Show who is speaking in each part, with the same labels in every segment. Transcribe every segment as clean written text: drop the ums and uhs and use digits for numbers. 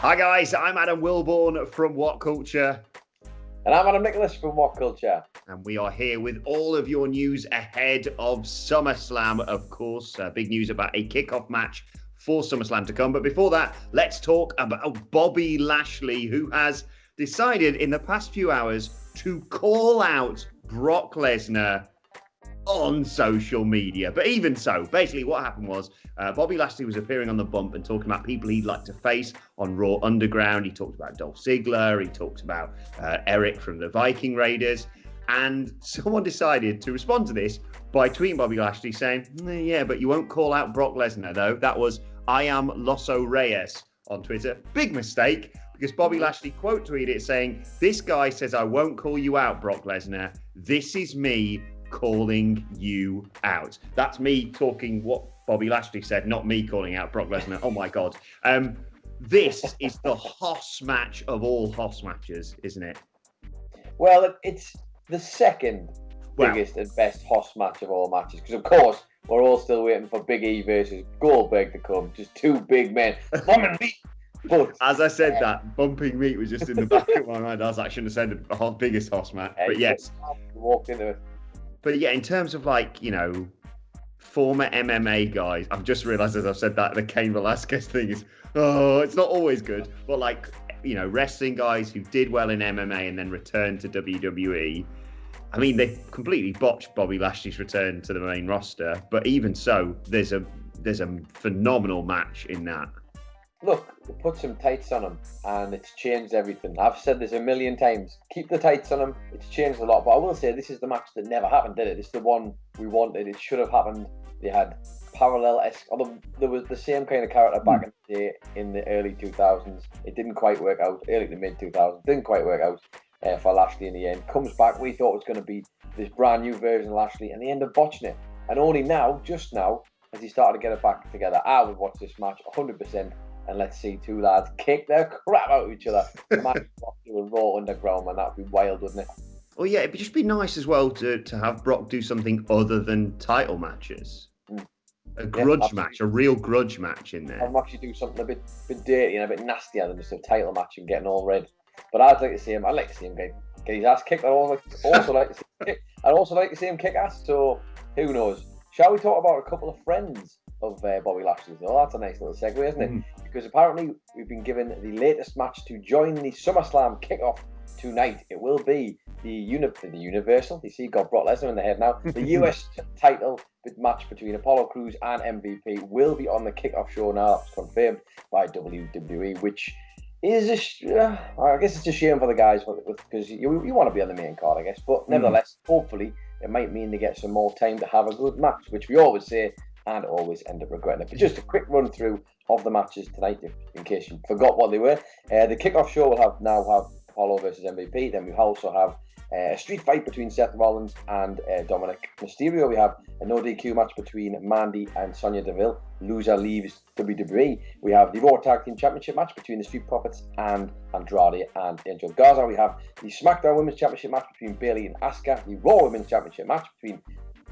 Speaker 1: Hi guys, I'm Adam Wilborn from WhatCulture.
Speaker 2: And I'm Adam Nicholas from WhatCulture.
Speaker 1: And we are here with all of your news ahead of SummerSlam, of course. Big news about a kickoff match for SummerSlam to come. But before that, let's talk about Bobby Lashley, who has decided in the past few hours to call out Brock Lesnar on social media. But even so, basically what happened was Bobby Lashley was appearing on the bump and talking about people he'd like to face on Raw Underground. He talked about Dolph Ziggler. He talked about Eric from the Viking Raiders. And someone decided to respond to this by tweeting Bobby Lashley saying, yeah, but you won't call out Brock Lesnar, though. That was I am Loso Reyes on Twitter. Big mistake, because Bobby Lashley quote tweeted it saying, this guy says I won't call you out, Brock Lesnar. This is me calling you out. That's me talking what Bobby Lashley said, not me calling out Brock Lesnar. Oh my God. This is the Hoss match of all Hoss matches, isn't it?
Speaker 2: Well, it's the second biggest and best Hoss match of all matches, because of course we're all still waiting for Big E versus Goldberg to come. Just two big men. But
Speaker 1: as I said that, bumping meat was just in the back of my mind. I shouldn't have said the biggest Hoss match, but yes.
Speaker 2: Walked into it.
Speaker 1: But yeah, in terms of former MMA guys, I've just realised as I've said that the Cain Velasquez thing is, it's not always good. But wrestling guys who did well in MMA and then returned to WWE. I mean, they completely botched Bobby Lashley's return to the main roster. But even so, there's a phenomenal match in that.
Speaker 2: Look, put some tights on him, and it's changed everything. I've said this a million times. Keep the tights on him. It's changed a lot. But I will say, this is the match that never happened, did it? It's the one we wanted. It should have happened. They had parallel-esque. Although there was the same kind of character back in the day, in the early 2000s. It didn't quite work out. Early to mid-2000s. Didn't quite work out for Lashley in the end. Comes back. We thought it was going to be this brand new version of Lashley, and they end up botching it. And only now, just now, as he started to get it back together, I would watch this match 100%. And let's see two lads kick their crap out of each other. The match to a Raw Underground, man, that would be wild, wouldn't it?
Speaker 1: Well, yeah, it'd just be nice as well to have Brock do something other than title matches. A grudge match, a real grudge match in there.
Speaker 2: I'd actually do something a bit dirty and a bit nastier than just a title match and getting all red. But I'd like to see him get his ass kicked. I'd also like to see him kick ass. So who knows? Shall we talk about a couple of friends of Bobby Lashley? Oh, that's a nice little segue, isn't it? Because apparently we've been given the latest match to join the SummerSlam kickoff tonight. It will be the Universal. You see, got Brock Lesnar in the head now. The US title match between Apollo Crews and MVP will be on the kickoff show now. It's confirmed by WWE, which is I guess it's a shame for the guys because you want to be on the main card, I guess. But nevertheless, hopefully it might mean they get some more time to have a good match, which we always say and always end up regretting it. But just a quick run through of the matches tonight, in case you forgot what they were. The kickoff show will now have Apollo versus MVP. Then we also have a street fight between Seth Rollins and Dominic Mysterio. We have a no DQ match between Mandy and Sonya Deville. Loser leaves WWE. We have the Raw Tag Team Championship match between the Street Profits and Andrade and Angel Garza. We have the SmackDown Women's Championship match between Bayley and Asuka. The Raw Women's Championship match between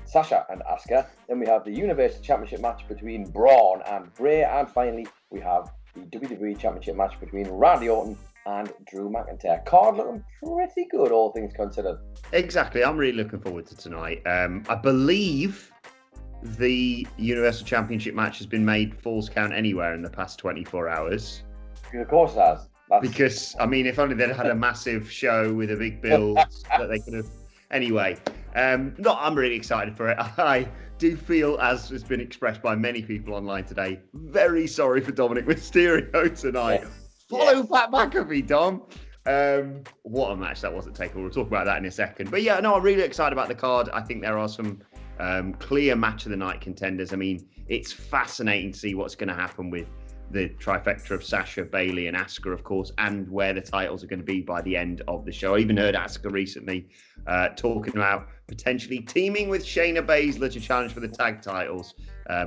Speaker 2: Sasha and Asuka. Then we have the Universal Championship match between Braun and Bray. And finally, we have the WWE Championship match between Randy Orton and Drew McIntyre. Card looking pretty good, all things considered.
Speaker 1: Exactly. I'm really looking forward to tonight. I believe the Universal Championship match has been made Falls Count Anywhere in the past 24 hours.
Speaker 2: Of course it has.
Speaker 1: Because, I mean, if only they'd had a massive show with a big build that they could have... Anyway, I'm really excited for it. I do feel, as has been expressed by many people online today, very sorry for Dominic Mysterio tonight. Follow Pat McAfee, Dom. What a match that was at TakeOver. We'll talk about that in a second. But yeah, no, I'm really excited about the card. I think there are some clear match of the night contenders. I mean, it's fascinating to see what's going to happen with the trifecta of Sasha, Bayley and Asuka, of course, and where the titles are going to be by the end of the show. I even heard Asuka recently talking about potentially teaming with Shayna Baszler to challenge for the tag titles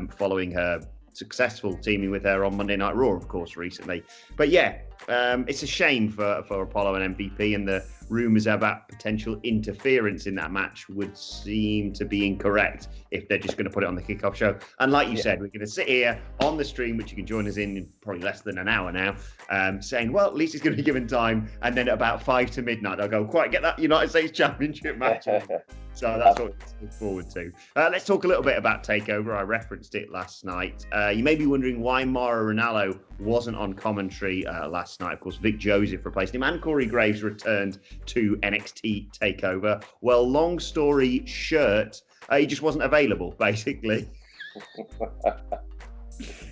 Speaker 1: following her successful teaming with her on Monday Night Raw, of course, recently. But yeah, it's a shame for Apollo and MVP, and the rumours about potential interference in that match would seem to be incorrect if they're just going to put it on the kickoff show. And like you said, we're going to sit here on the stream, which you can join us in probably less than an hour now, saying, well, at least it's going to be given time. And then at about 5 to midnight, I'll go, quite get that United States Championship match. So that's what we look forward to. Let's talk a little bit about TakeOver. I referenced it last night. You may be wondering why Mauro Ranallo wasn't on commentary last night. Of course, Vic Joseph replaced him, and Corey Graves returned to NXT TakeOver. Well, long story short, he just wasn't available, basically.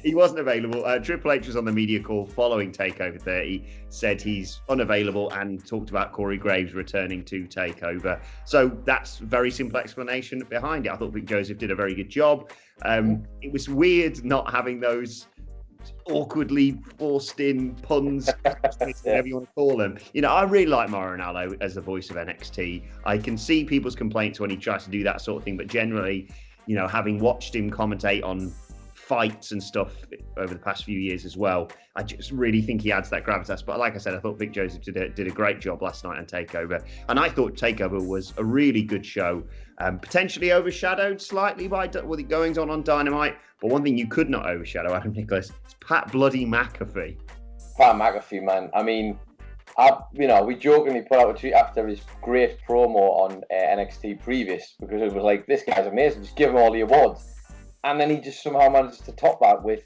Speaker 1: He wasn't available. Triple H was on the media call following TakeOver 30, said he's unavailable, and talked about Corey Graves returning to TakeOver. So that's a very simple explanation behind it. I thought Vic Joseph did a very good job. It was weird not having those awkwardly forced in puns, whatever you want to call them. You know, I really like Mauro Ranallo as the voice of NXT. I can see people's complaints when he tries to do that sort of thing, but generally, you know, having watched him commentate on fights and stuff over the past few years as well, I just really think he adds that gravitas. But like I said, I thought Vic Joseph did a great job last night on TakeOver, and I thought TakeOver was a really good show, potentially overshadowed slightly by what the goings on Dynamite. But one thing you could not overshadow, Adam Nicholas, is Pat bloody McAfee.
Speaker 2: Pat McAfee, man. I mean, we jokingly put out a tweet after his great promo on NXT previous, because it was like, this guy's amazing, just give him all the awards. And then he just somehow manages to top that with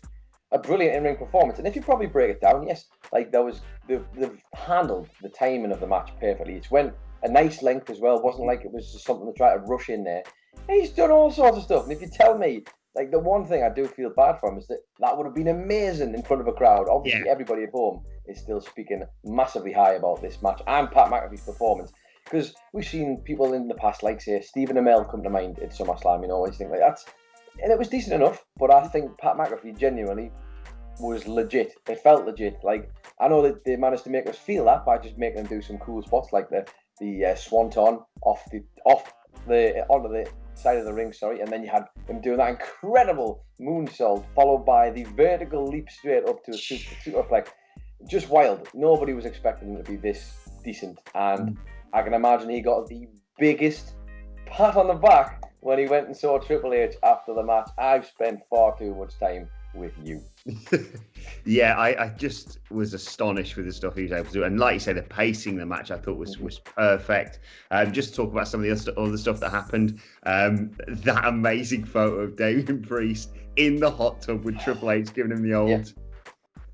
Speaker 2: a brilliant in-ring performance. And if you probably break it down, yes, like they've handled the timing of the match perfectly. It's went a nice length as well. It wasn't like it was just something to try to rush in there. He's done all sorts of stuff. And if you tell me, like, the one thing I do feel bad for him is that would have been amazing in front of a crowd. Obviously, everybody at home is still speaking massively high about this match and Pat McAfee's performance. Because we've seen people in the past, like, say, Stephen Amell come to mind at SummerSlam, you know, always think like that's. And it was decent enough, but I think Pat McAfee genuinely was legit. It felt legit. Like, I know that they managed to make us feel that by just making them do some cool spots, like the swanton onto the side of the ring, and then you had him doing that incredible moonsault, followed by the vertical leap straight up to a superflex. Just wild. Nobody was expecting him to be this decent, and I can imagine he got the biggest pat on the back when he went and saw Triple H after the match. I've spent far too much time with you.
Speaker 1: Yeah, I just was astonished with the stuff he was able to do. And like you say, the pacing of the match I thought was perfect. Just to talk about some of the other stuff that happened. That amazing photo of Damian Priest in the hot tub with Triple H giving him the old... Yeah.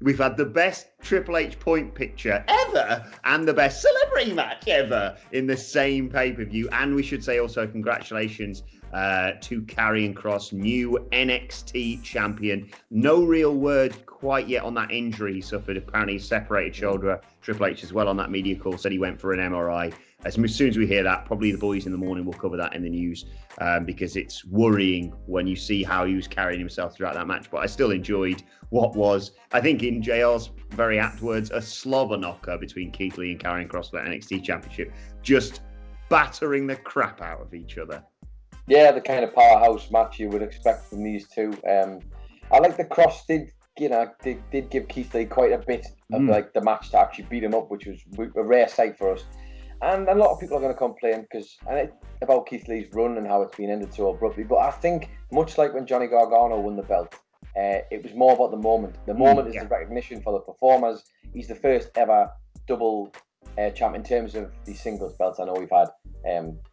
Speaker 1: We've had the best Triple H point picture ever and the best celebrity match ever in the same pay-per-view. And we should say also congratulations to Karrion Kross, new NXT champion. No real word quite yet on that injury he suffered. Apparently, separated shoulder. Triple H as well on that media call said he went for an MRI. As soon as we hear that, probably the boys in the morning will cover that in the news, because it's worrying when you see how he was carrying himself throughout that match. But I still enjoyed what was, I think in JR's very apt words, a slobber knocker between Keith Lee and Karrion Kross for the NXT Championship, just battering the crap out of each other.
Speaker 2: Yeah, the kind of powerhouse match you would expect from these two. I like the Kross did give Keith Lee quite a bit of like the match to actually beat him up, which was a rare sight for us. And a lot of people are going to complain about Keith Lee's run and how it's been ended so abruptly. But I think, much like when Johnny Gargano won the belt, it was more about the moment. The moment is the recognition for the performers. He's the first ever double champ in terms of the singles belts. I know we've had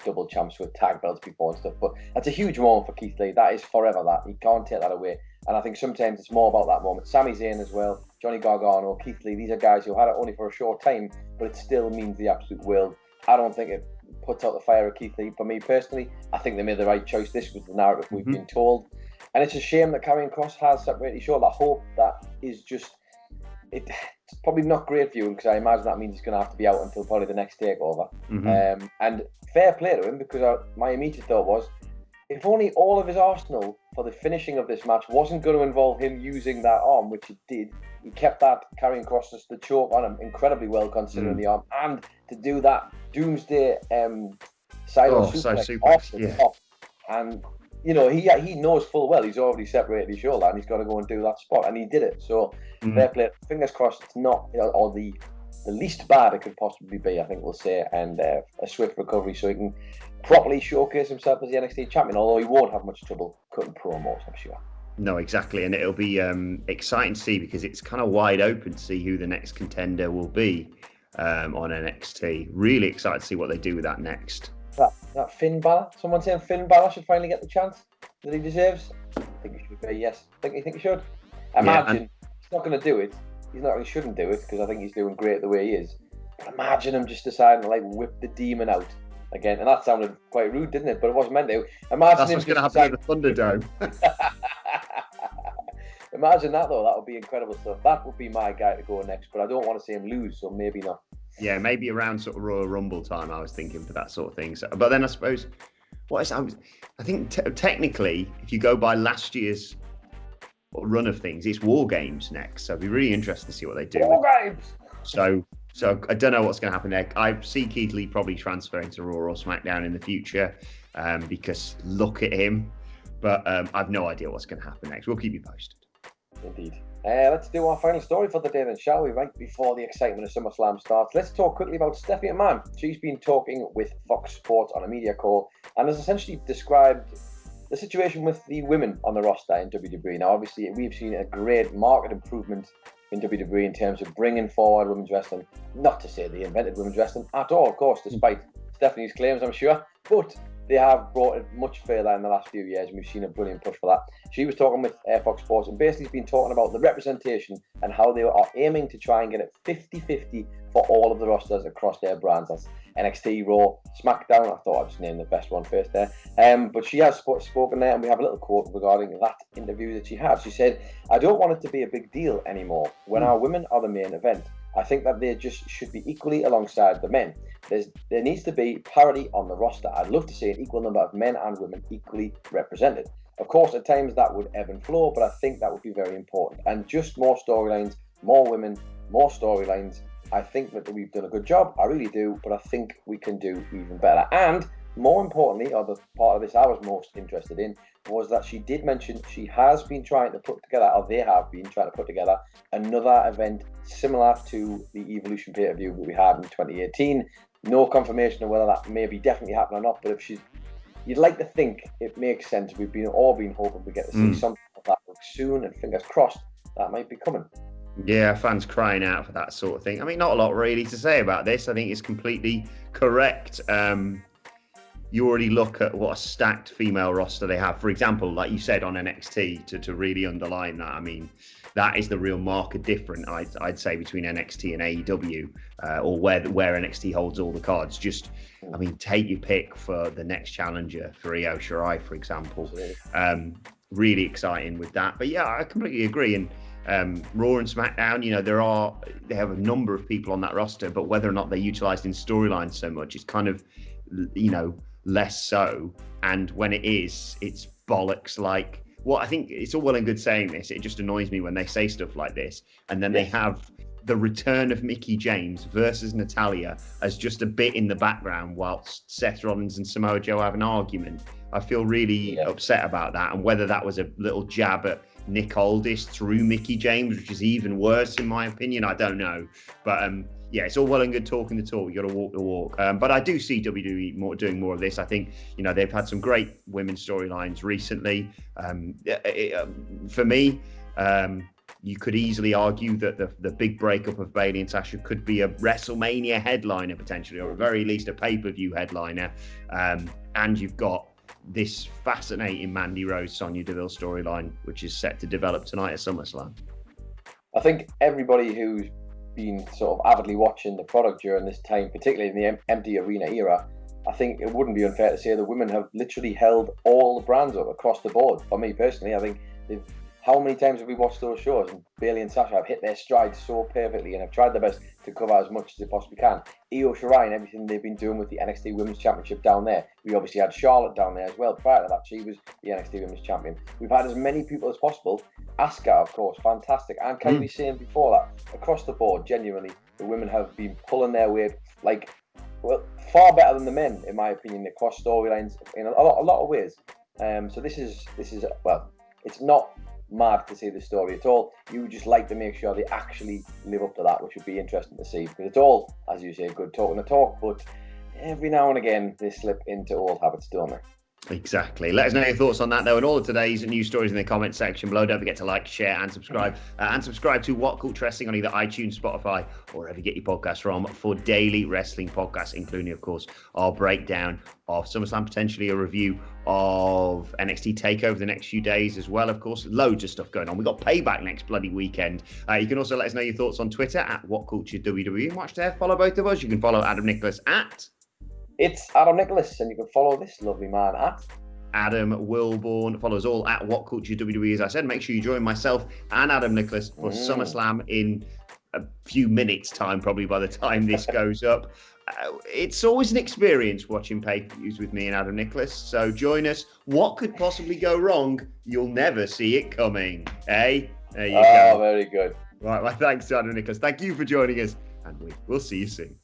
Speaker 2: double champs with tag belts before and stuff, but that's a huge moment for Keith Lee. That is forever that. He can't take that away. And I think sometimes it's more about that moment. Sami Zayn as well, Johnny Gargano, Keith Lee, these are guys who had it only for a short time, but it still means the absolute world. I don't think it puts out the fire of Keith Lee. For me personally, I think they made the right choice. This was the narrative we've been told. And it's a shame that Karrion Kross has separated his shoulder. I hope that is just... It's probably not great viewing, because I imagine that means he's going to have to be out until probably the next takeover. And fair play to him, because my immediate thought was, if only all of his arsenal for the finishing of this match wasn't going to involve him using that arm, which it did. He kept that Karrion Kross, the choke on him incredibly well considering the arm, and to do that doomsday silo suplex off the top. And he knows full well he's already separated his shoulder and he's got to go and do that spot, and he did it. So fair play. Fingers crossed it's not, or the least bad it could possibly be, I think we'll say, and a swift recovery so he can properly showcase himself as the NXT champion, although he won't have much trouble cutting promos, I'm sure.
Speaker 1: No, exactly. And it'll be exciting to see, because it's kind of wide open to see who the next contender will be on NXT. Really excited to see what they do with that next.
Speaker 2: That Finn Balor? Someone saying Finn Balor should finally get the chance that he deserves? I think he should be, yes. You think he should? Imagine, he's not going to do it. He shouldn't do it, because I think he's doing great the way he is. But imagine him just deciding to whip the demon out again. And that sounded quite rude, didn't it? But it wasn't meant to.
Speaker 1: That's what's going to happen at the Thunderdome.
Speaker 2: Imagine that, though. That would be incredible stuff. That would be my guy to go next, but I don't want to see him lose, so maybe not.
Speaker 1: Yeah, maybe around sort of Royal Rumble time, I was thinking, for that sort of thing. So, but then I suppose, I think technically, if you go by last year's run of things, it's War Games next. So it'd be really interesting to see what they do.
Speaker 2: War Games!
Speaker 1: So I don't know what's going to happen there. I see Keith Lee probably transferring to Raw or SmackDown in the future, because look at him. But I've no idea what's going to happen next. We'll keep you posted.
Speaker 2: Indeed. Let's do our final story for the day then, shall we? Right before the excitement of SummerSlam starts, let's talk quickly about Steffi Man. She's been talking with Fox Sports on a media call and has essentially described the situation with the women on the roster in WWE. Now, obviously, we've seen a great market improvement in WWE in terms of bringing forward women's wrestling. Not to say they invented women's wrestling at all, of course, despite Stephanie's claims, I'm sure. But they have brought it much further in the last few years, and we've seen a brilliant push for that. She was talking with Fox Sports and basically has been talking about the representation and how they are aiming to try and get it 50-50 for all of the rosters across their brands. That's NXT, Raw, SmackDown. I thought I'd just name the best one first there. But she has spoken there, and we have a little quote regarding that interview that she had. She said, "I don't want it to be a big deal anymore when our women are the main event. I think that they just should be equally alongside the men. There needs to be parity on the roster. I'd love to see an equal number of men and women equally represented. Of course, at times that would ebb and flow, but I think that would be very important. And just more storylines, more women, more storylines. I think that we've done a good job. I really do, but I think we can do even better." And more importantly, or the part of this I was most interested in, was that she did mention she has been trying to put together, or they have been trying to put together, another event similar to the Evolution pay-per-view that we had in 2018. No confirmation of whether that may be definitely happening or not, but if you'd like to think it makes sense. We've all been hoping we get to see something like that soon, and fingers crossed that might be coming.
Speaker 1: Yeah, fans crying out for that sort of thing. I mean, not a lot really to say about this. I think it's completely correct. You already look at what a stacked female roster they have. For example, like you said on NXT, to really underline that. I mean, that is the real market difference, I'd say, between NXT and AEW, or where NXT holds all the cards. Just, I mean, take your pick for the next challenger for Io Shirai, for example. Really exciting with that. But yeah, I completely agree. And Raw and SmackDown, they have a number of people on that roster, but whether or not they're utilised in storylines so much is kind of, less so. And when it is, it's bollocks. Like, well, I think it's all well and good saying this. It just annoys me when they say stuff like this, and then they have the return of Mickie James versus Natalya as just a bit in the background whilst Seth Rollins and Samoa Joe have an argument. I feel really upset about that, and whether that was a little jab at Nick Aldis through Mickie James, which is even worse in my opinion, I don't know. But it's all well and good talking the talk. You got to walk the walk. But I do see WWE doing more of this. I think they've had some great women's storylines recently. For me, you could easily argue that the big breakup of Bayley and Sasha could be a WrestleMania headliner potentially, or at very least a pay-per-view headliner. And you've got this fascinating Mandy Rose Sonya Deville storyline, which is set to develop tonight at SummerSlam.
Speaker 2: I think everybody who's been sort of avidly watching the product during this time, particularly in the empty arena era, I think it wouldn't be unfair to say the women have literally held all the brands up across the board. For me personally, I think how many times have we watched those shows? And Bayley and Sasha have hit their stride so perfectly and have tried their best to cover as much as they possibly can. Io Shirai and everything they've been doing with the NXT Women's Championship down there. We obviously had Charlotte down there as well. Prior to that, she was the NXT Women's Champion. We've had as many people as possible. Asuka, of course, fantastic. And Kairi Sane before that. Across the board, genuinely, the women have been pulling their weight, far better than the men, in my opinion, across storylines in a lot of ways. So this is well, it's not mad to see the story at all. You would just like to make sure they actually live up to that, which would be interesting to see, because it's all, as you say, good talking the talk, but every now and again they slip into old habits, don't they?
Speaker 1: Exactly. Let us know your thoughts on that, though, and all of today's news stories in the comment section below. Don't forget to like, share, and subscribe. And subscribe to What Culture Wrestling on either iTunes, Spotify, or wherever you get your podcasts from for daily wrestling podcasts, including, of course, our breakdown of SummerSlam, potentially a review of NXT TakeOver the next few days as well. Of course, loads of stuff going on. We've got Payback next bloody weekend. You can also let us know your thoughts on Twitter at WhatCultureWWE. And watch there, follow both of us. You can follow Adam Nicholas at...
Speaker 2: It's Adam Nicholas, and you can follow this lovely man at
Speaker 1: Adam Wilborn. Follow us all at What Culture WWE. As I said, make sure you join myself and Adam Nicholas for SummerSlam in a few minutes' time, probably by the time this goes up. It's always an experience watching pay-per-views with me and Adam Nicholas. So join us. What could possibly go wrong? You'll never see it coming. Hey, there you go.
Speaker 2: Oh, very good.
Speaker 1: Right, well, thanks to Adam Nicholas. Thank you for joining us, and we'll see you soon.